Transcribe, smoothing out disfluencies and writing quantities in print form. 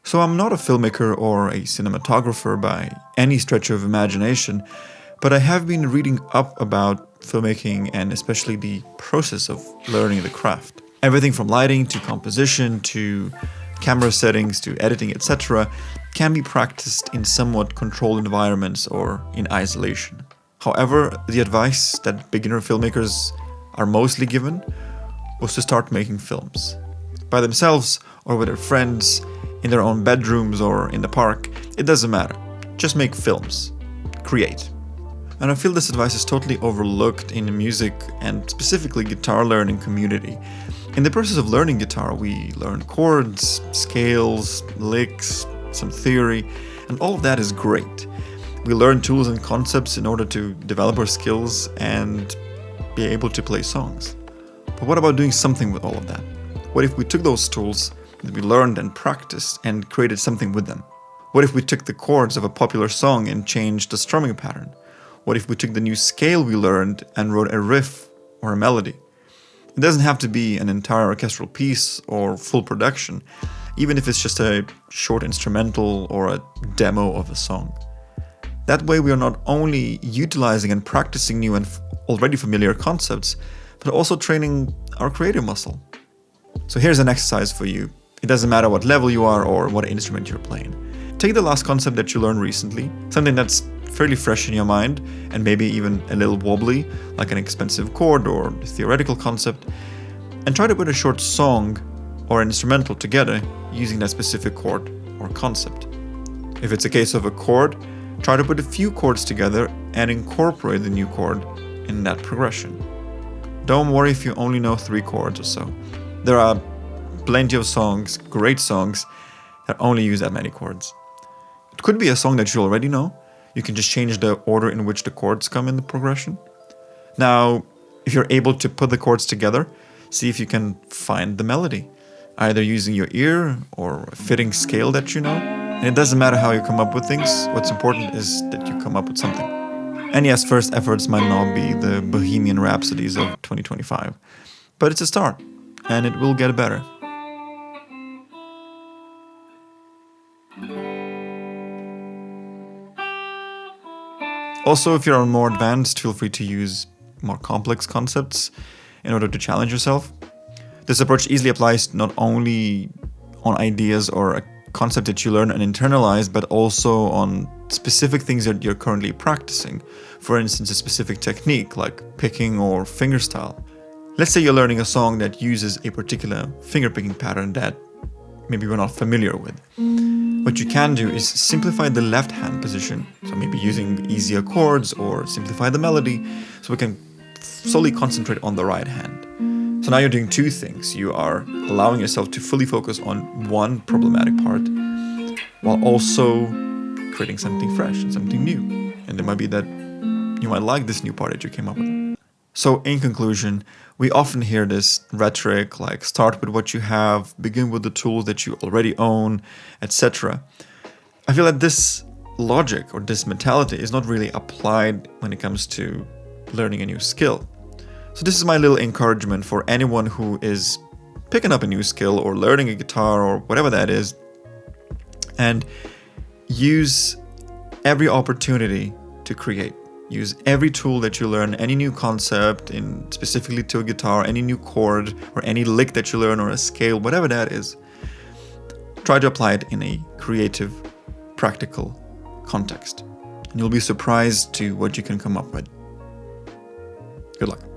So I'm not a filmmaker or a cinematographer by any stretch of imagination, but I have been reading up about filmmaking and especially the process of learning the craft. Everything from lighting to composition to camera settings to editing, etc. can be practiced in somewhat controlled environments or in isolation. However, the advice that beginner filmmakers are mostly given was to start making films. By themselves or with their friends, in their own bedrooms or in the park, it doesn't matter. Just make films. Create. And I feel this advice is totally overlooked in the music and specifically guitar learning community. In the process of learning guitar, we learn chords, scales, licks, some theory, and all of that is great. We learn tools and concepts in order to develop our skills and be able to play songs. But what about doing something with all of that? What if we took those tools that we learned and practiced and created something with them? What if we took the chords of a popular song and changed the strumming pattern? What if we took the new scale we learned and wrote a riff or a melody? It doesn't have to be an entire orchestral piece or full production, even if it's just a short instrumental or a demo of a song. That way we are not only utilizing and practicing new and already familiar concepts, but also training our creative muscle. So here's an exercise for you. It doesn't matter what level you are or what instrument you're playing. Take the last concept that you learned recently, something that's fairly fresh in your mind and maybe even a little wobbly, like an expensive chord or a theoretical concept, and try to put a short song or an instrumental together using that specific chord or concept. If it's a case of a chord, try to put a few chords together and incorporate the new chord in that progression. Don't worry if you only know 3 chords or so. There are plenty of songs, great songs, that only use that many chords. It could be a song that you already know. You can just change the order in which the chords come in the progression. Now, if you're able to put the chords together, see if you can find the melody, either using your ear or a fitting scale that you know. And it doesn't matter how you come up with things. What's important is that you come up with something. And yes, first efforts might not be the Bohemian Rhapsodies of 2025, but it's a start, and it will get better. Also, if you're more advanced, feel free to use more complex concepts in order to challenge yourself. This approach easily applies not only on ideas or a concept that you learn and internalize, but also on specific things that you're currently practicing. For instance, a specific technique like picking or fingerstyle. Let's say you're learning a song that uses a particular fingerpicking pattern that maybe we're not familiar with. What you can do is simplify the left hand position, so maybe using easier chords, or simplify the melody so we can solely concentrate on the right hand. So now you're doing 2 things. You are allowing yourself to fully focus on one problematic part while also creating something fresh and something new. And it might be that you might like this new part that you came up with. So in conclusion, we often hear this rhetoric like start with what you have, begin with the tools that you already own, etc. I feel that this logic or this mentality is not really applied when it comes to learning a new skill. So this is my little encouragement for anyone who is picking up a new skill or learning a guitar or whatever that is, and use every opportunity to create. Use every tool that you learn, any new concept in specifically to a guitar, any new chord or any lick that you learn or a scale, whatever that is. Try to apply it in a creative, practical context. And you'll be surprised to what you can come up with. Good luck.